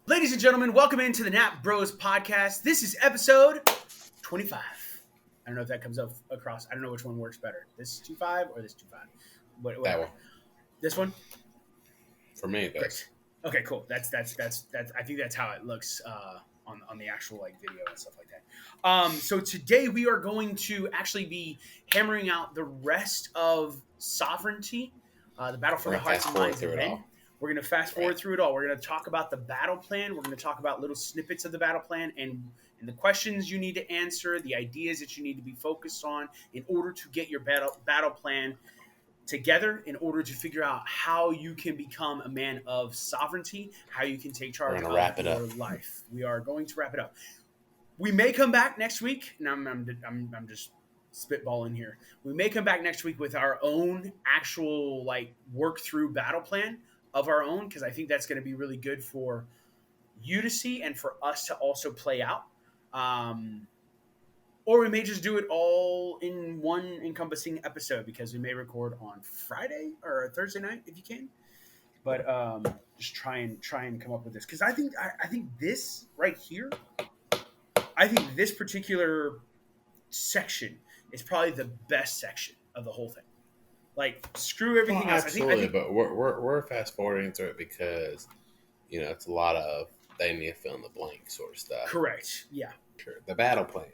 Ladies and gentlemen, welcome into the Nap Bros podcast. This is episode 25. I don't know if that comes up across. I don't know which one works better. This 25 or this 25. That Whatever. one. This one? For me, it does. Great. Okay, cool. That's. I think that's how it looks on the actual video and stuff like that. So today we are going to actually be hammering out the rest of Sovereignty, the Battle for We're the gonna Hearts and fast forward Minds through it event. all. We're going to fast forward Right. through it all. We're going to talk about the battle plan. We're going to talk about little snippets of the battle plan and the questions you need to answer, the ideas that you need to be focused on in order to get your battle plan together, in order to figure out how you can become a man of sovereignty, how you can take charge gonna of wrap it your up. life. We are going to wrap it up. We may come back next week. Now I'm just spitballing here. We may come back next week with our own actual work through battle plan of our own, because I think that's going to be really good for you to see and for us to also play out. Or we may just do it all in one encompassing episode, because we may record on Friday or Thursday night if you can. But just try and come up with this, because I think this right here, I think this particular section is probably the best section of the whole thing. Screw everything else. Absolutely, I think but we're fast forwarding through it because it's a lot of they need to fill in the blank sort of stuff. correct. Yeah. Sure. The battle plan.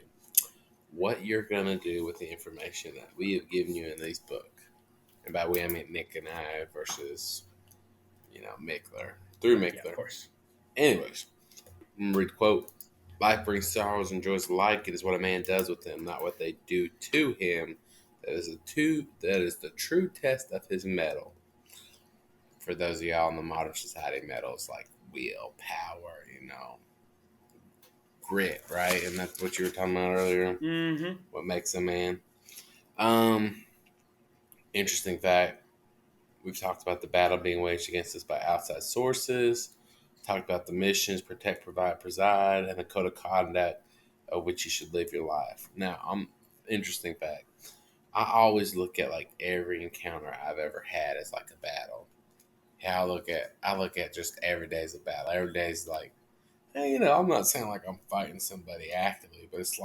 What you're gonna do with the information that we have given you in this book, and by we I mean Nick and I versus Mickler through Mickler. Yeah, of course. Anyways, I'm gonna read the quote. Life brings sorrows and joys alike. It is what a man does with them, not what they do to him. That is the true test of his mettle. For those of y'all in the modern society, metals like willpower, grit, right? And that's what you were talking about earlier. Mm-hmm. What makes a man. Interesting fact. We've talked about the battle being waged against us by outside sources. Talked about the missions, protect, provide, preside, and the code of conduct of which you should live your life. Now, interesting fact. I always look at every encounter I've ever had as a battle. Yeah, I look at just every day as a battle. Every day is hey, I'm not saying I'm fighting somebody actively, but it's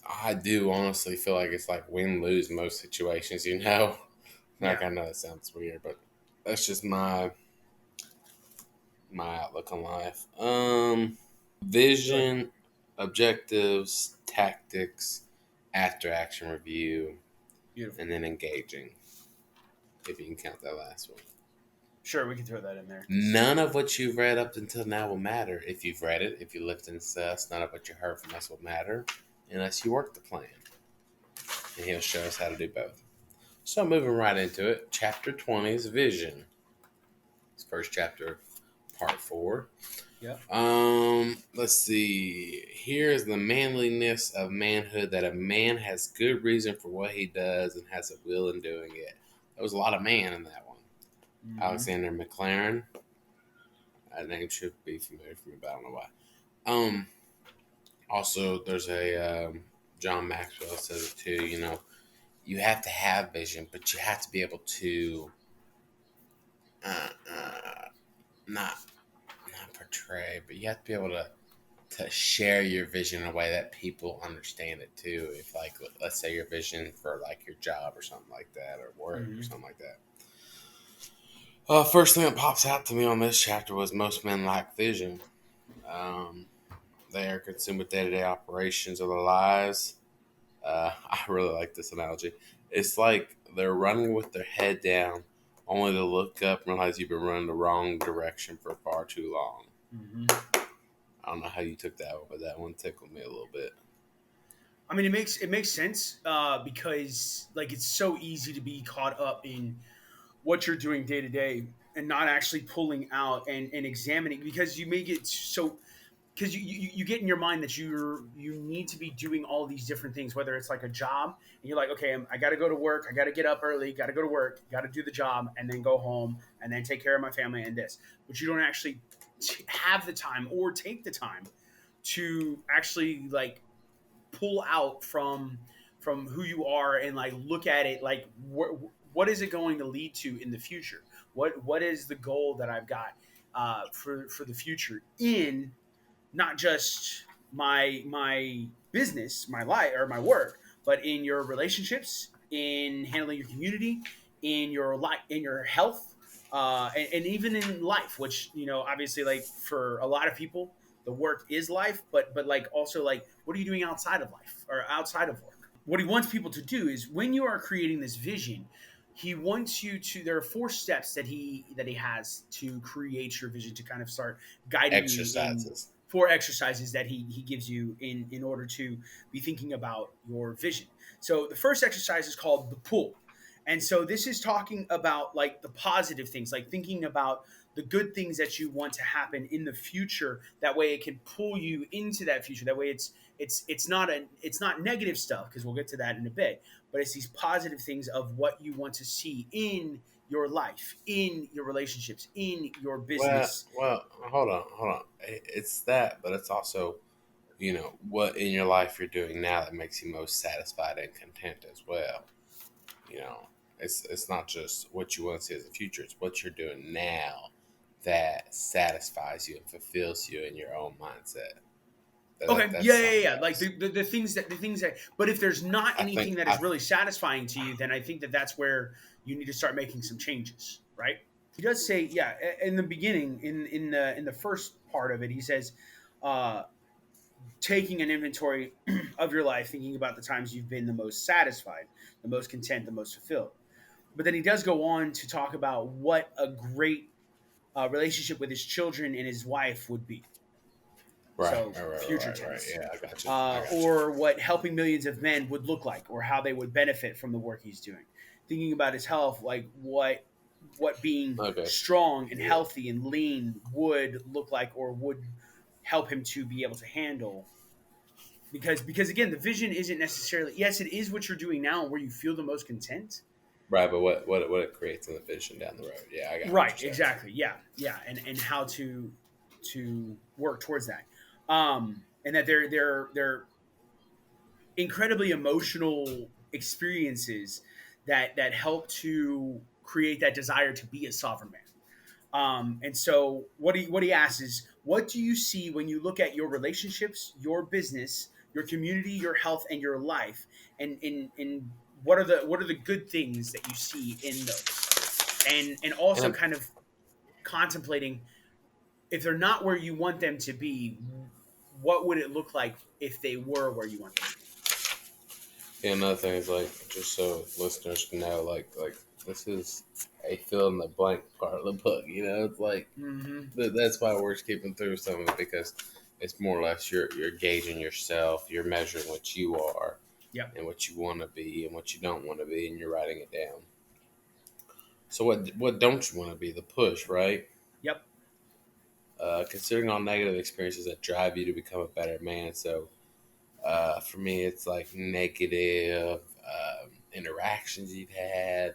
I do honestly feel like it's win lose most situations. I know that sounds weird, but that's just my outlook on life. Vision, objectives, tactics, after action review, Beautiful. and then engaging. If you can count that last one. Sure, we can throw that in there. None of what you've read up until now will matter. If you've read it, if you lived in us, none of what you heard from us will matter unless you work the plan. And he'll show us how to do both. So moving right into it, chapter 20 is vision. It's first chapter, part 4. Yeah. Let's see. Here is the manliness of manhood, that a man has good reason for what he does and has a will in doing it. There was a lot of man in that one. Mm-hmm. Alexander McLaren. That name should be familiar for me, but I don't know why. Also, there's a John Maxwell says it too. You have to have vision, but you have to be able to not portray, but you have to be able to share your vision in a way that people understand it too. If let's say your vision for your job or something like that, or work or something like that. First thing that pops out to me on this chapter was most men lack vision. They are consumed with day-to-day operations of their lives. I really like this analogy. It's like they're running with their head down, only to look up and realize you've been running the wrong direction for far too long. Mm-hmm. I don't know how you took that one, but that one tickled me a little bit. I mean, it makes sense because it's so easy to be caught up in what you're doing day to day and not actually pulling out and examining, because you may get so, because you get in your mind that you need to be doing all these different things, whether it's a job and you're okay, I got to go to work, I got to get up early, got to go to work, got to do the job, and then go home and then take care of my family and this, but you don't actually have the time or take the time to actually pull out from who you are and look at it what is it going to lead to in the future, what is the goal that I've got. for the future in not just my business, my life, or my work, but in your relationships, in handling your community, in your life, in your health, and even in life. Which obviously, like for a lot of people, the work is life, but like also like what are you doing outside of life or outside of work? What he wants people to do is when you are creating this vision, he wants you to there are four steps that he has to create your vision, to kind of start guiding you in Exercises. four exercises that he gives you in order to be thinking about your vision. So the first exercise is called the pull. And so this is talking about like the positive things, like thinking about the good things that you want to happen in the future. That way it can pull you into that future. That way it's not negative stuff, because we'll get to that in a bit, but it's these positive things of what you want to see in your life, in your relationships, in your Well, business. well, hold on. It's that, but it's also, what in your life you're doing now that makes you most satisfied and content as well. You know, it's not just what you want to see as a future; it's what you're doing now that satisfies you and fulfills you in your own mindset. Okay, That's yeah, yeah, something yeah. Like else. the things that. But if there's not I anything think that is I really satisfying to you, then I think that that's where you need to start making some changes, right? He does say, yeah, in the beginning, in the first part of it, he says, uh, taking an inventory of your life, thinking about the times you've been the most satisfied, the most content, the most fulfilled. But then he does go on to talk about what a great relationship with his children and his wife would be. right, So right, right, future right, right. tense. Yeah, I got you. I got you. Or what helping millions of men would look like, or how they would benefit from the work he's doing. Thinking about his health, like what being Okay. strong and Yeah. healthy and lean would look like, or would help him to be able to handle. Because again, the vision isn't necessarily, yes, it is what you're doing now where you feel the most content. Right, but what it creates in the vision down the road. Yeah, I got what Right, you're saying. exactly. Yeah, yeah, and how to work towards that. And that they're incredibly emotional experiences that help to create that desire to be a sovereign man. And so what he asks is, what do you see when you look at your relationships, your business, your community, your health, and your life, and what are the good things that you see in those, and And also kind of contemplating, if they're not where you want them to be, what would it look like if they were where you want them to be? another thing is like just so listeners can know, like this is a fill in the blank part of the book. It's like Mm-hmm. that's why we're skipping through some of it because it's more or less you're gauging yourself, you're measuring what you are Yep. and what you want to be and what you don't want to be, and you're writing it down. So what don't you want to be? The push, right? Yep. Considering all negative experiences that drive you to become a better man. So for me, it's like negative interactions you've had,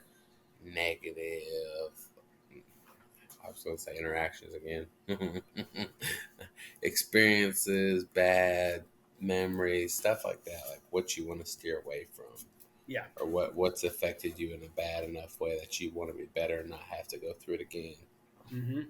negative. I was going to say interactions again. Experiences, bad memories, stuff like that. Like what you want to steer away from, Yeah. or what's affected you in a bad enough way that you want to be better and not have to go through it again. Mm-hmm.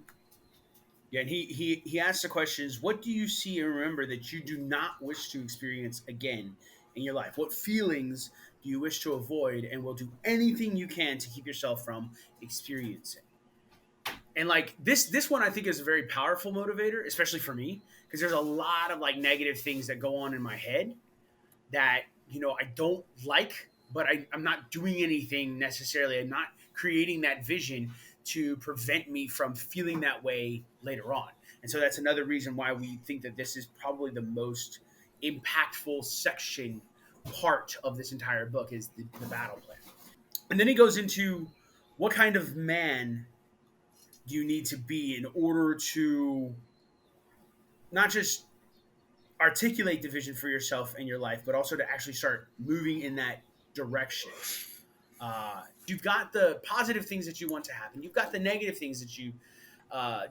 Yeah, and he asks the questions: what do you see and remember that you do not wish to experience again in your life? What feelings do you wish to avoid, and will do anything you can to keep yourself from experiencing? And like this one, I think is a very powerful motivator, especially for me, because there's a lot of like negative things that go on in my head that I don't like, but I'm not doing anything necessarily. I'm not creating that vision to prevent me from feeling that way later on. And so that's another reason why we think that this is probably the most impactful section part of this entire book is the battle plan. And then he goes into what kind of man do you need to be in order to not just articulate the vision for yourself and your life, but also to actually start moving in that direction. You've got the positive things that you want to happen. You've got the negative things that you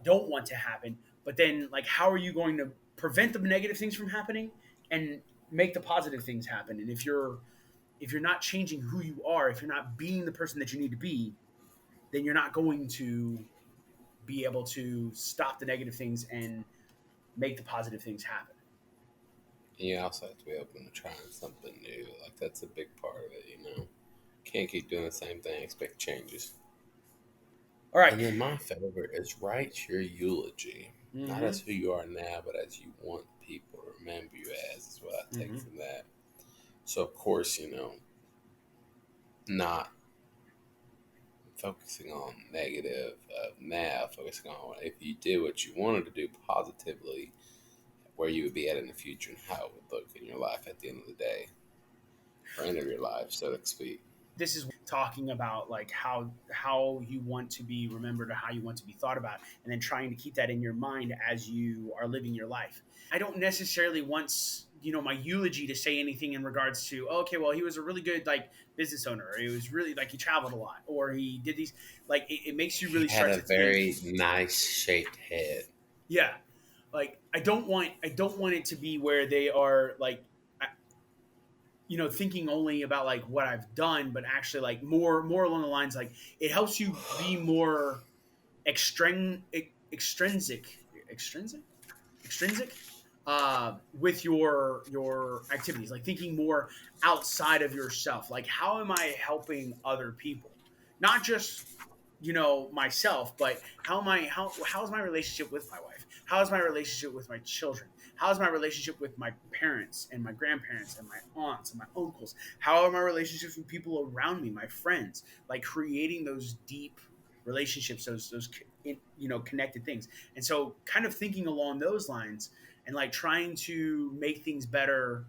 don't want to happen. But then, like, how are you going to prevent the negative things from happening and make the positive things happen? And if you're not changing who you are, if you're not being the person that you need to be, then you're not going to be able to stop the negative things and make the positive things happen. And you also have to be open to trying something new. Like that's a big part of it, you know. Can't keep doing the same thing, expect changes. All right. And then my favorite is write your eulogy. Not Mm-hmm. as who you are now, but as you want people to remember you as, is what I take Mm-hmm. from that. So, of course, you know, not focusing on negative now, focusing on if you did what you wanted to do positively, where you would be at in the future and how it would look in your life at the end of the day, or end of your life, so to speak. This is talking about like how you want to be remembered or how you want to be thought about, and then trying to keep that in your mind as you are living your life. I don't necessarily want my eulogy to say anything in regards to, okay, well, he was a really good like business owner, or he was really like he traveled a lot, or he did these, like it makes you He really had start a to think. very nice shaped head. Yeah, like I don't want it to be where they are like, thinking only about like what I've done, but actually like more along the lines like it helps you be more extrinsic extrinsic extrinsic with your activities, like thinking more outside of yourself, like how am I helping other people, not just myself, but how's my relationship with my wife, how's my relationship with my children, how's my relationship with my parents and my grandparents and my aunts and my uncles, how are my relationships with people around me, my friends, like creating those deep relationships, those connected things. And so kind of thinking along those lines and like trying to make things better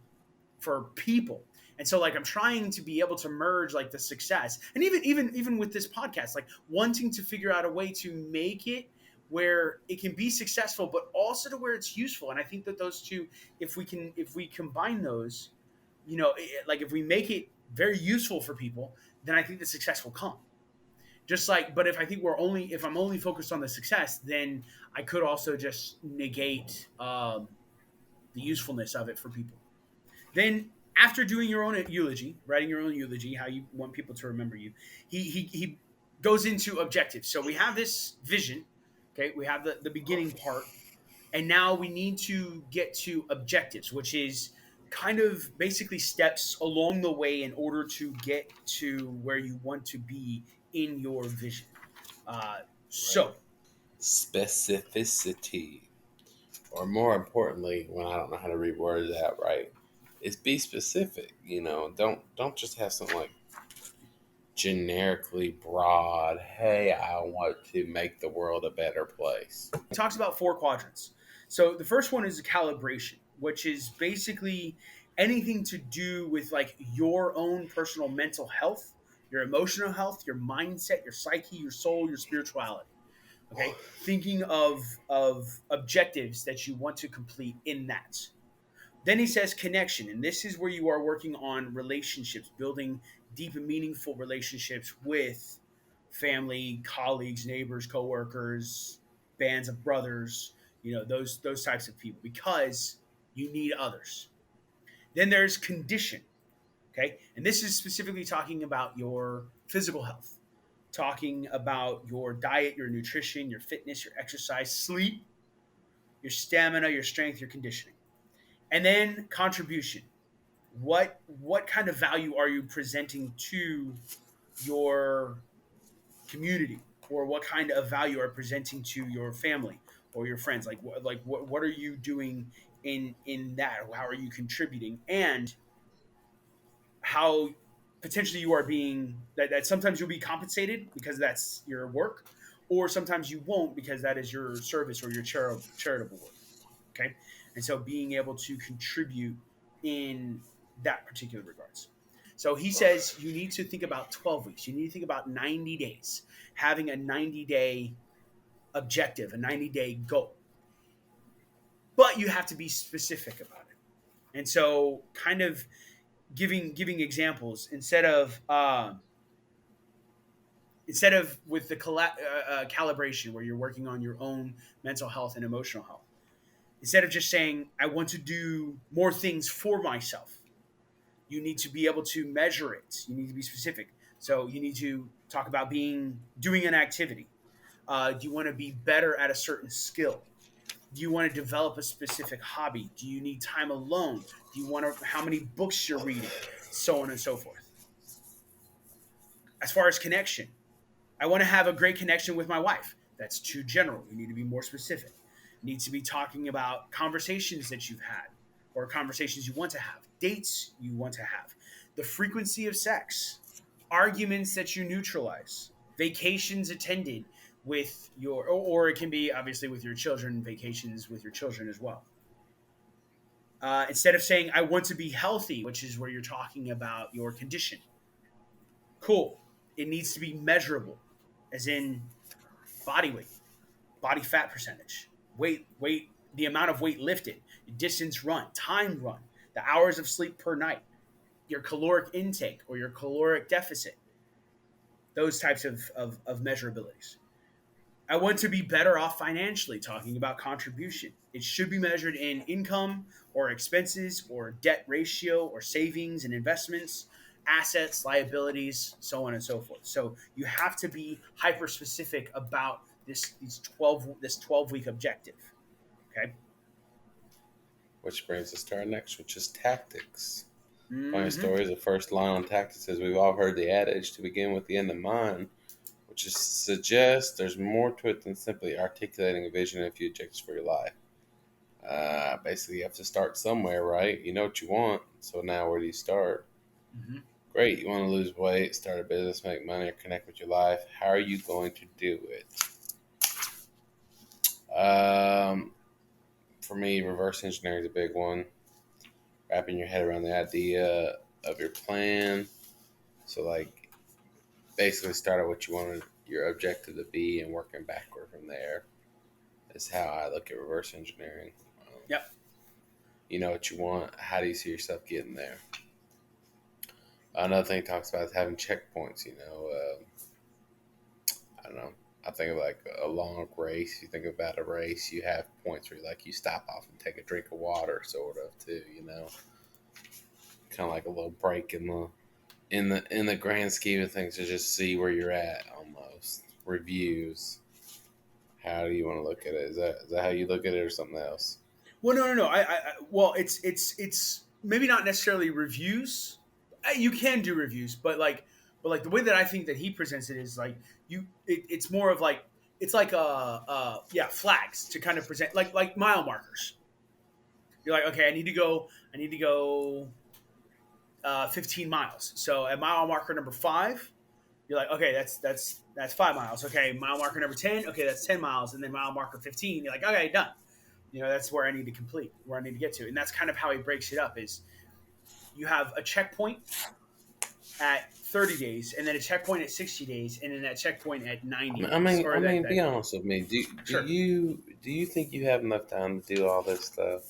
for people. And so like I'm trying to be able to merge like the success, and even with this podcast, like wanting to figure out a way to make it where it can be successful but also to where it's useful. And I think that those two, if we combine those, like if we make it very useful for people, then I think the success will come. Just like, but if I'm only focused on the success, then I could also just negate the usefulness of it for people. Then after doing your own eulogy, writing your own eulogy, how you want people to remember you, he goes into objectives. So we have this vision, okay? We have the beginning part, and now we need to get to objectives, which is kind of basically steps along the way in order to get to where you want to be in your vision. Uh, Right. so Specificity. Or more importantly, when I don't know how to reword that right, is be specific. You know, don't just have something like generically broad. Hey, I want to make the world a better place. he talks about four quadrants. So the first one is a calibration, which is basically anything to do with like your own personal mental health, your emotional health, your mindset, your psyche, your soul, your spirituality. Okay, thinking of objectives that you want to complete in that. Then he says connection, and this is where you are working on relationships, building deep and meaningful relationships with family, colleagues, neighbors, coworkers, bands of brothers, those types of people, because you need others. Then there's condition, okay? And this is specifically talking about your physical health, talking about your diet, your nutrition, your fitness, your exercise, sleep, your stamina, your strength, your conditioning. And then contribution. What kind of value are you presenting to your community, or what kind of value are you presenting to your family or your friends, what are you doing in that, how are you contributing, and how potentially you are being that sometimes you'll be compensated because that's your work, or sometimes you won't because that is your service or your charitable work. Okay, and so being able to contribute in that particular regards. So he says you need to think about 12 weeks, you need to think about 90 days, having a 90-day objective, a 90-day goal, but you have to be specific about it. And so kind of giving examples instead of with the calibration where you're working on your own mental health and emotional health, instead of just saying I want to do more things for myself, you need to be able to measure it, you need to be specific. So you need to talk about doing an activity, Do you want to be better at a certain skill? Do you want to develop a specific hobby? Do you need time alone? Do you want to, how many books you're reading? So on and so forth. As far as connection, I want to have a great connection with my wife. That's too general. You need to be more specific. You need to be talking about conversations that you've had or conversations you want to have, dates you want to have, the frequency of sex, arguments that you neutralize, vacations attended with your, or it can be obviously with your children, vacations with your children as well. Instead of saying, I want to be healthy, which is where you're talking about your condition. Cool. It needs to be measurable, as in body weight, body fat percentage, weight, the amount of weight lifted, distance run, time run, the hours of sleep per night, your caloric intake or your caloric deficit, those types of measurabilities. I want to be better off financially, talking about contribution. It should be measured in income or expenses or debt ratio or savings and investments, assets, liabilities, so on and so forth. So you have to be hyper specific about this 12-week objective. Okay. Which brings us to our next, which is tactics. Funny Mm-hmm. story is the first line on tactics is we've all heard the adage to begin with the end in mind, which is suggests there's more to it than simply articulating a vision and a few objectives for your life. Basically, you have to start somewhere, right? You know what you want, so now where do you start? Mm-hmm. Great, you want to lose weight, start a business, make money, or connect with your life. How are you going to do it? Um, for me, reverse engineering is a big one. Wrapping your head around the idea of your plan. So, like, basically, start at what you wanted your objective to be and working backward from there is how I look at reverse engineering. Yep. You know what you want. How do you see yourself getting there? Another thing it talks about is having checkpoints. I don't know. I think of like a long race. You think about a race, you have points where you stop off and take a drink of water, sort of too. Kind of like a little break in the grand scheme of things to just see where you're at. Almost reviews. How do you want to look at it? Is that how you look at it, or something else? Well, no. Well, it's maybe not necessarily reviews. You can do reviews, but the way that I think that he presents it is like it's more of like it's like yeah, flags to kind of present like mile markers. You're like, okay, I need to go 15 miles. So at mile marker number 5, you're like, okay, that's 5 miles. Okay, mile marker number 10, okay, that's 10 miles, and then mile marker 15, you're like, okay, done. That's where I need to complete, where I need to get to, and that's kind of how he breaks it up. Is you have a checkpoint at 30 days, and then a checkpoint at 60 days, and then that checkpoint at 90 I days, mean, or I that mean, be honest with me. Do sure. you think you have enough time to do all this stuff?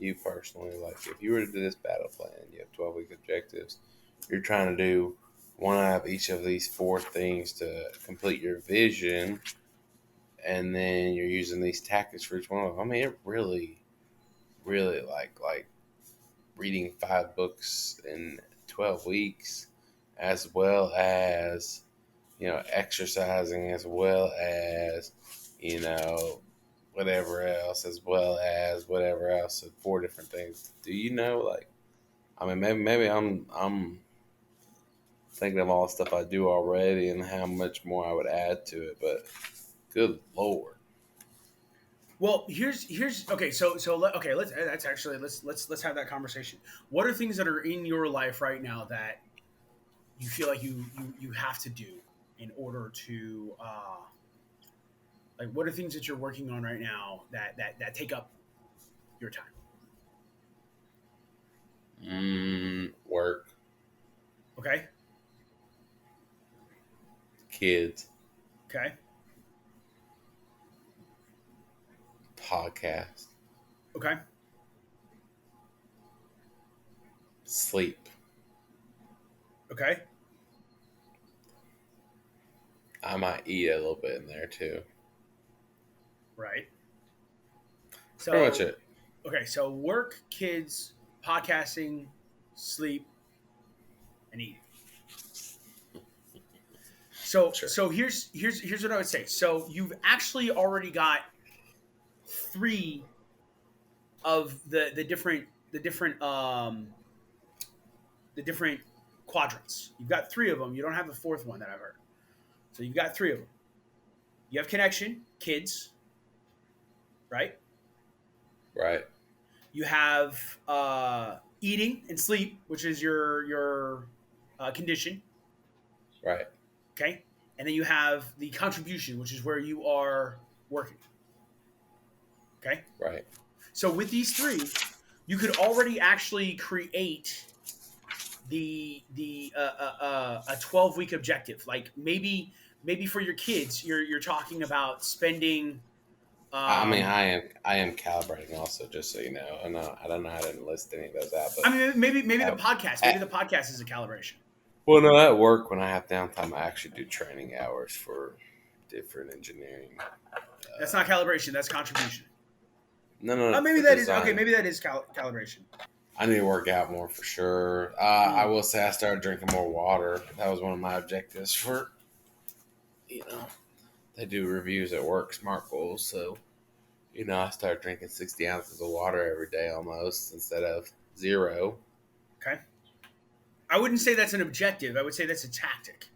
You personally, like, if you were to do this battle plan, you have 12-week objectives. You're trying to do one out of each of these four things to complete your vision, and then you're using these tactics for each one of them. I mean, it really, really like reading 5 books in 12 weeks, as well as exercising, as well as you know whatever else, as well as whatever else. So 4 different things. Do you know, like, I mean, maybe I'm thinking of all the stuff I do already and how much more I would add to it, but good lord. Well, here's okay. Okay. Let's have that conversation. What are things that are in your life right now that you feel like you have to do in order to like what are things that you're working on right now that take up your time? Work, Okay. kids, Okay. podcast, Okay. sleep. Okay. I might eat a little bit in there too. Right. Pretty much So it. okay, so work, kids, podcasting, sleep, and eating. Sure. So here's what I would say. So you've actually already got three of the different quadrants. You've got three of them. You don't have the fourth one that I've heard. So you've got three of them. You have connection, kids, right? Right. You have eating and sleep, which is your condition, Right. okay? And then you have the contribution, which is where you are working, okay? Right. So with these three, you could already actually create a 12-week objective. Like maybe for your kids, you're talking about spending. I mean, Um, I am calibrating also, just so you know. I don't know how to list any of those out, but I mean, maybe the at, podcast. Maybe at, the podcast is a calibration. well, no, at work when I have downtime, I actually do training hours for different engineering. That's not calibration. That's contribution. No, no, no, Maybe for that is okay. design. Maybe that is calibration. I need to work out more for sure. I Mm. will say I started drinking more water. That was one of my objectives for, you know, they do reviews at work, smart goals. So, I started drinking 60 ounces of water every day almost instead of zero. Okay. I wouldn't say that's an objective. I would say that's a tactic.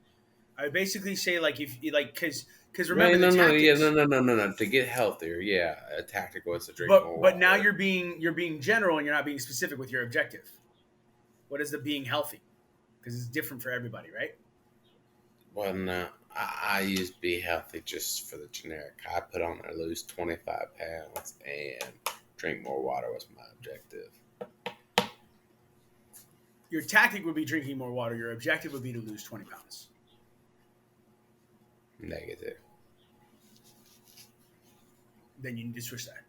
I would basically say like if you like because remember Right? the No, no, yeah, no, tactics. no, no, no, no. To get healthier, yeah, a tactic was to drink more But now water. you're being general and you're not being specific with your objective. What is the being healthy? Because it's different for everybody, right? Well, no, I use be healthy just for the generic. I put on there lose 25 pounds and drink more water was my objective. Your tactic would be drinking more water. Your objective would be to lose 20 pounds. Negative. Then you need to switch that.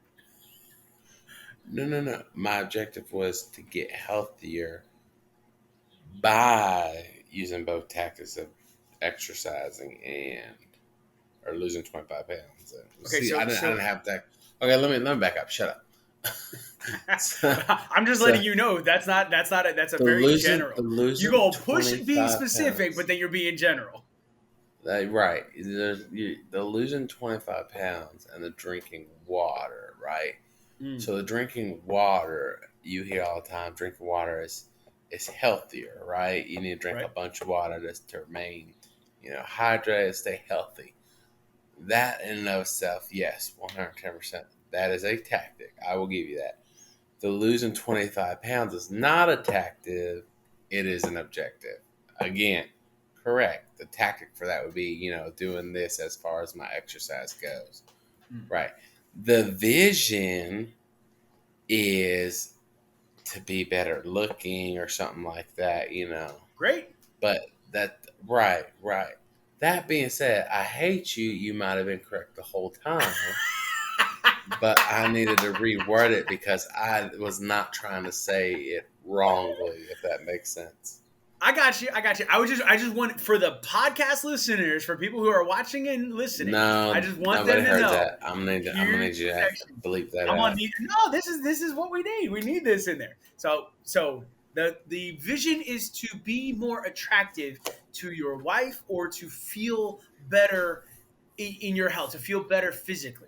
No, no, no. My objective was to get healthier by using both tactics of exercising and or losing 25 pounds. Okay, See, I so didn't have that. Okay, let me back up. Shut up. so, I'm just so letting you know that's a the very losing the general. You losing go push being 25 specific, but pounds. then you're being general. Right. The losing 25 pounds and the drinking water, right? Mm, So the drinking water, you hear all the time, drinking water is healthier, right? You need to drink a right. bunch of water just to remain, hydrated, stay healthy. That in and of itself, yes, 110%. That is a tactic. I will give you that. The losing 25 pounds is not a tactic, it is an objective. Again, correct. The tactic for that would be, doing this as far as my exercise goes. Mm. Right. The vision is to be better looking or something like that. Great. But right, right. That being said, I hate you. You might have been correct the whole time, but I needed to reword it because I was not trying to say it wrongly, if that makes sense. I got you. I got you. I just want for the podcast listeners, for people who are watching and listening, I No, just want nobody them to heard know. that. I'm gonna Here's need you the to section. bleep that I'm on out. need. No, this is what we need. We need this in there. So the vision is to be more attractive to your wife or to feel better in your health, to feel better physically.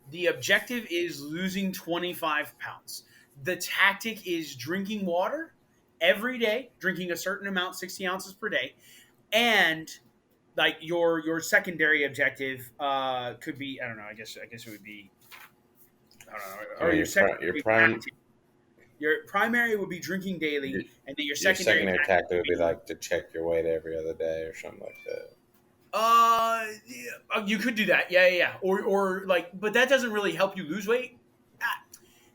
The objective is losing 25 pounds. The tactic is drinking water every day, drinking a certain amount, 60 ounces per day, and like your secondary objective could be, I don't know, I guess it would be, I don't know, I or mean, your your secondary prime tactic. Your primary would be drinking your, daily, and then your your secondary secondary tactic tactic would would be be like to check your weight every other day or something like that. yeah, you could do that, yeah, or like, but that doesn't really help you lose weight. Ah,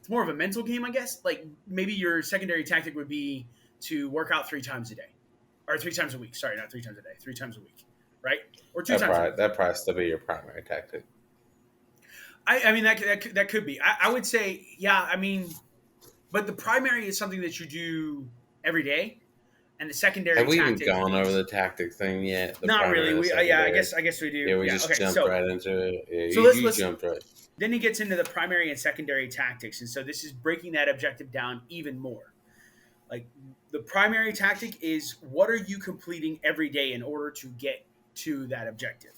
it's more of a mental game, I guess. Like maybe your secondary tactic would be to work out 3 times a day, or 3 times a week. Sorry, not 3 times a day, 3 times a week, right? Or two That times a probably week. that probably still be your primary tactic. I mean that could be. I would say yeah. I mean, but the primary is something that you do every day, and the Have secondary we even tactic gone over is the tactic thing yet? The not primary really. and the We yeah, secondary. I guess we do. Yeah, we Yeah. just Okay. jumped right into it. Yeah, So you let's jumped right. then he gets into the primary and secondary tactics, and so this is breaking that objective down even more. Like the primary tactic is what are you completing every day in order to get to that objective.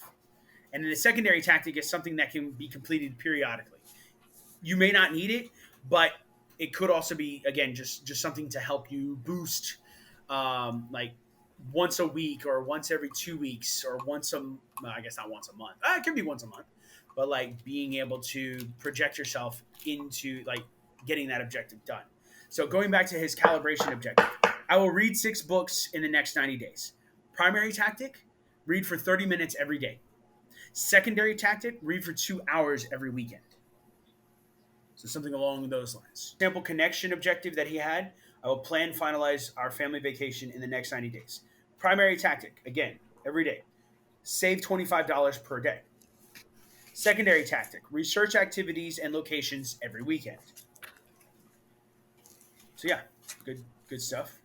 And then the secondary tactic is something that can be completed periodically. You may not need it, but it could also be, again, just something to help you boost, like once a week or once every 2 weeks or well, I guess not once a month. It could be once a month, but like being able to project yourself into like getting that objective done. So going back to his calibration objective, I will read 6 books in the next 90 days. Primary tactic, read for 30 minutes every day. Secondary tactic, read for 2 hours every weekend. So something along those lines. Sample connection objective that he had, I will plan, finalize our family vacation in the next 90 days. Primary tactic, again, every day. Save $25 per day. Secondary tactic, research activities and locations every weekend. So yeah, good stuff.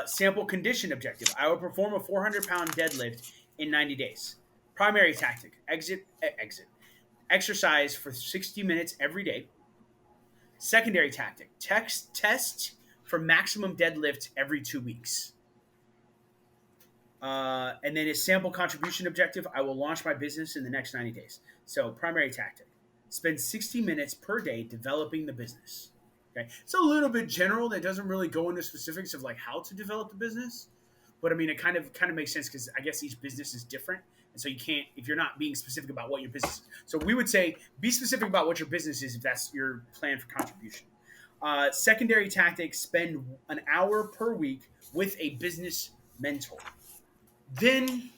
Sample condition objective, I will perform a 400-pound deadlift in 90 days. Primary tactic, exercise for 60 minutes every day. Secondary tactic, test for maximum deadlift every 2 weeks. And then his sample contribution objective, I will launch my business in the next 90 days. So primary tactic, spend 60 minutes per day developing the business. Okay, it's a little bit general. That doesn't really go into specifics of like how to develop the business, but I mean it kind of makes sense because I guess each business is different, and so you can't if you're not being specific about what your business is. So we would say be specific about what your business is if that's your plan for contribution. Secondary tactics, spend an hour per week with a business mentor. Then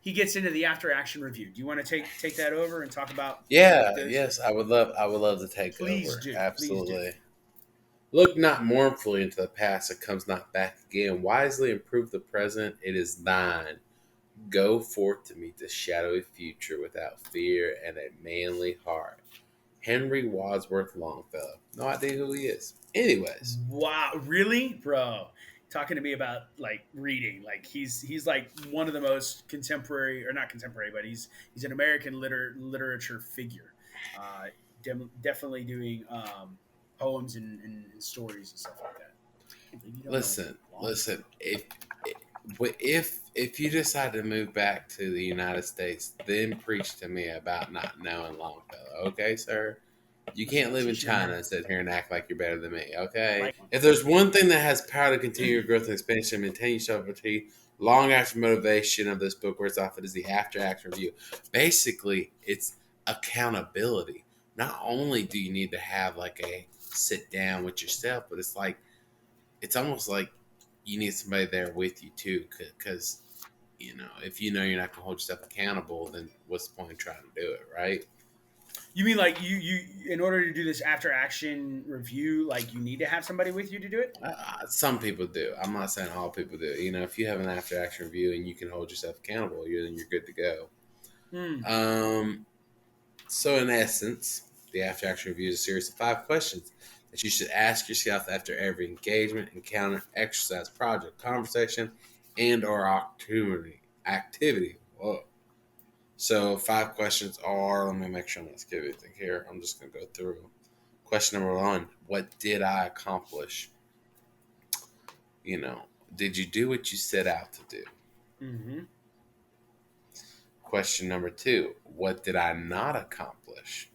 he gets into the after action review. Do you want to take that over and talk about Yeah, this? yes, I would love to take Please over. do. Please do. Absolutely. Look not mournfully into the past, it comes not back again. Wisely improve the present, it is thine. Go forth to meet the shadowy future without fear and a manly heart. Henry Wadsworth Longfellow. No idea who he is. Anyways, Wow, really, bro? Talking to me about like reading, like he's like one of the most contemporary, or not contemporary, but he's an American literature figure. Uh, Definitely doing poems and stories and stuff like that. I can't believe you don't know listen. Longfellow. If you decide to move back to the United States, then preach to me about not knowing Longfellow. Okay, sir? You Listen, can't I'll live in teach you in China America. and sit here and act like you're better than me. Okay? Like, If there's one thing that has power to continue your growth and expansion, maintain your sovereignty long after motivation of this book wears off, it is the after action review. Basically, it's accountability. Not only do you need to have like a sit down with yourself, but it's like it's almost like you need somebody there with you too, because if you know you're not gonna hold yourself accountable, then what's the point in trying to do it, right? you mean like you in order to do this after action review, like you need to have somebody with you to do it? Some people do. I'm not saying all people do. If you have an after action review and you can hold yourself accountable, then you're good to go. Hmm. So in essence, the after action review is a series of 5 questions that you should ask yourself after every engagement, encounter, exercise, project, conversation, and or activity. Whoa. So 5 questions are, let me make sure I'm not skipping anything here. I'm just going to go through. Question number 1, what did I accomplish? Did you do what you set out to do? Mm-hmm. Question number 2, what did I not accomplish?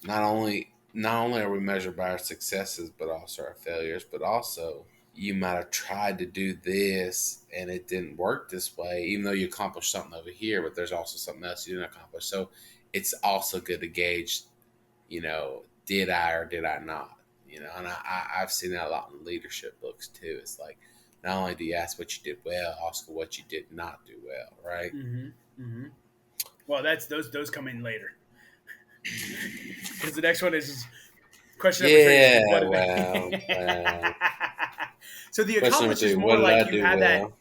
Not only are we measured by our successes, but also our failures, but also you might have tried to do this and it didn't work this way, even though you accomplished something over here, but there's also something else you didn't accomplish. So it's also good to gauge, did I or did I not? And I've seen that a lot in leadership books too. It's like, not only do you ask what you did well, also what you did not do well, right? Mm-hmm. Mm-hmm. Well, that's those come in later. Because the next one is question number 3 is Yeah, what did well. So the Question number accomplish is 3, what more did I like you do have that. well?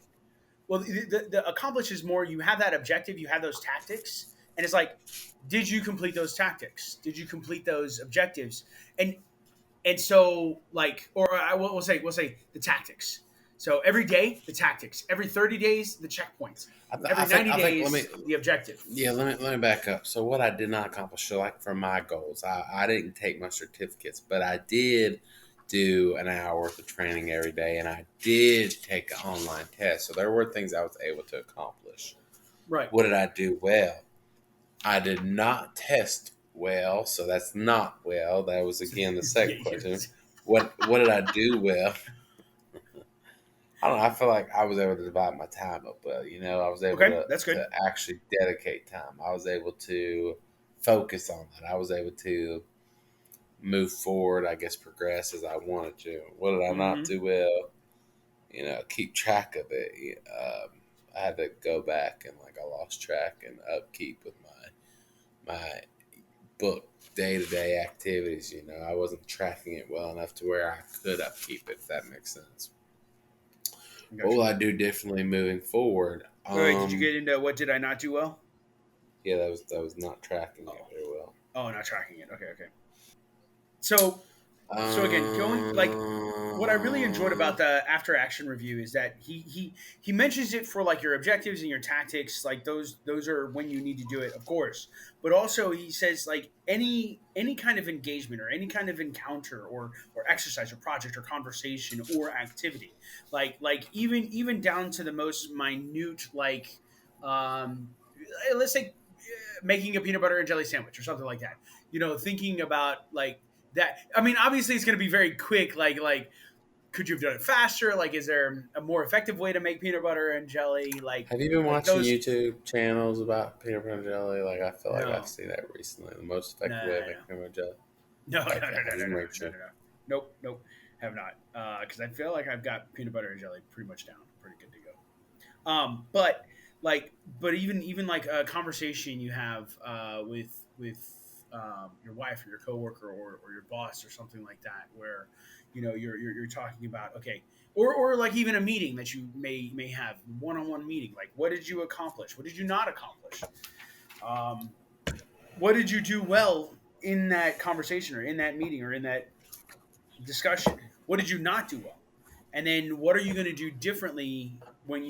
Well, the accomplish is more you have that objective, you have those tactics, and it's like, did you complete those tactics? Did you complete those objectives? And so like, or I will we'll say the tactics. So every day the tactics, every 30 days the checkpoints, every 90 Let me days the objective. let me back up. So what I did not accomplish, so like for my goals, I didn't take my certificates, but I did do an hour worth of training every day, and I did take an online test. So there were things I was able to accomplish. Right. What did I do well? I did not test well, so that's not well. That was again the Yeah, second question. What did I do well? I don't know. I feel like I was able to divide my time up well. I was able okay, to that's good. actually dedicate time. I was able to focus on that. I was able to move forward. I guess progress as I wanted to. What did I not Hmm. do well? Keep track of it. I had to go back and I lost track and upkeep with my book day to day activities. I wasn't tracking it well enough to where I could upkeep it. If that makes sense. What Gotcha. will I do differently moving forward? Wait, did you get into what did I not do well? Yeah, that was not tracking it Oh, very well. oh, not tracking it. Okay, okay. So again, going like what I really enjoyed Um, about the after action review is that he mentions it for like your objectives and your tactics, like those are when you need to do it, of course. But also he says like any kind of engagement or any kind of encounter or exercise or project or conversation or activity, like even down to the most minute let's say making a peanut butter and jelly sandwich or something like that. Thinking about like that. I mean, obviously, it's going to be very quick. Could you have done it faster? Like, is there a more effective way to make peanut butter and jelly? have you been Like watching those. YouTube channels about peanut butter and jelly? I feel like I've No, seen that recently. The most no, effective way of no, making peanut butter and jelly. no, no, no, no, Okay, I no, no, just no, make no, sure. no. Nope, nope, have not. Because I feel like I've got peanut butter and jelly pretty much down, pretty good to go. But even like a conversation you have with your wife or your coworker or your boss or something like that, where you're talking about, okay, or like even a meeting that you may have, one-on-one meeting, like what did you accomplish, what did you not accomplish, um, what did you do well in that conversation or in that meeting or in that discussion, what did you not do well, and then what are you going to do differently when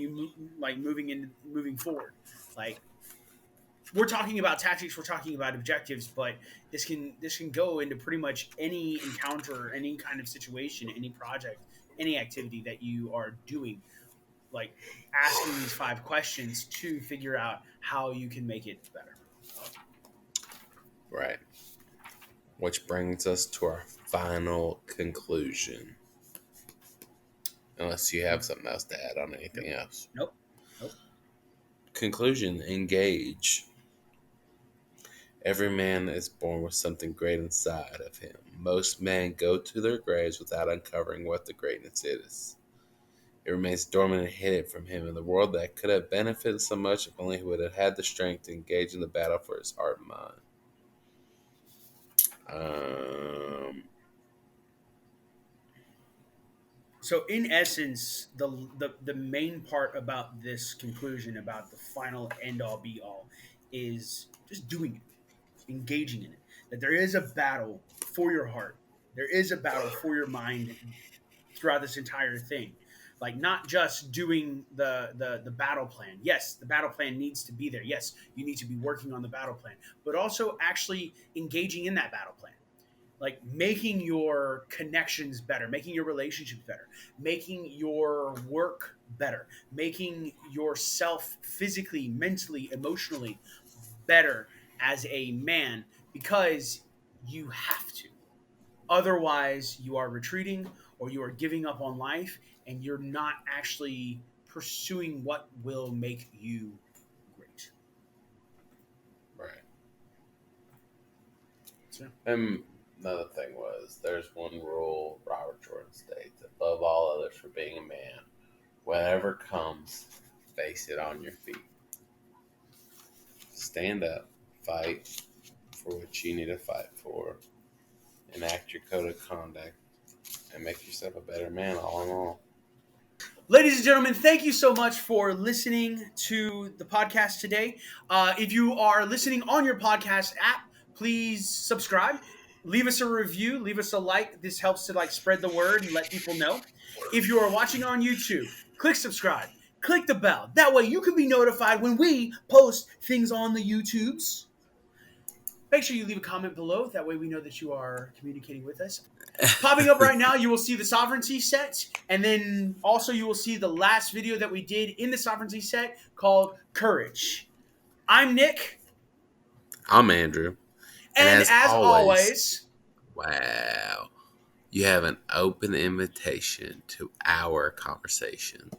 like moving forward. Like, we're talking about tactics, we're talking about objectives, but this can go into pretty much any encounter, any kind of situation, any project, any activity that you are doing, like asking these 5 questions to figure out how you can make it better. Right. Which brings us to our final conclusion. Unless you have something else to add on anything Nope, else. nope, nope. Conclusion: engage. Every man is born with something great inside of him. Most men go to their graves without uncovering what the greatness is. It remains dormant and hidden from him in the world that could have benefited so much if only he would have had the strength to engage in the battle for his heart and mind. Um, So in essence, the main part about this conclusion, about the final end all be all, is just doing it, engaging in it. That there is a battle for your heart. There is a battle for your mind throughout this entire thing. Like, not just doing the battle plan. Yes, the battle plan needs to be there. Yes, you need to be working on the battle plan, but also actually engaging in that battle plan, like making your connections better, making your relationships better, making your work better, making yourself physically, mentally, emotionally better as a man, because you have to. Otherwise, you are retreating or you are giving up on life, and you're not actually pursuing what will make you great. right. So, And another thing was there's one rule Robert Jordan states above all others for being a man. Whatever comes, face it on your feet. Stand up, fight for what you need to fight for, enact your code of conduct, and make yourself a better man all in all. ladies and gentlemen, thank you so much for listening to the podcast today. If you are listening on your podcast app, please subscribe, leave us a review, leave us a like. This helps to like spread the word and let people know. If you are watching on YouTube, click subscribe, click the bell. That way you can be notified when we post things on the YouTubes. make sure you leave a comment below. That way we know that you are communicating with us. Popping up right now, you will see the sovereignty set, and then also you will see the last video that we did in the sovereignty set called Courage. I'm Nick, I'm Andrew. And and as as always, always, wow, you have an open invitation to our conversation.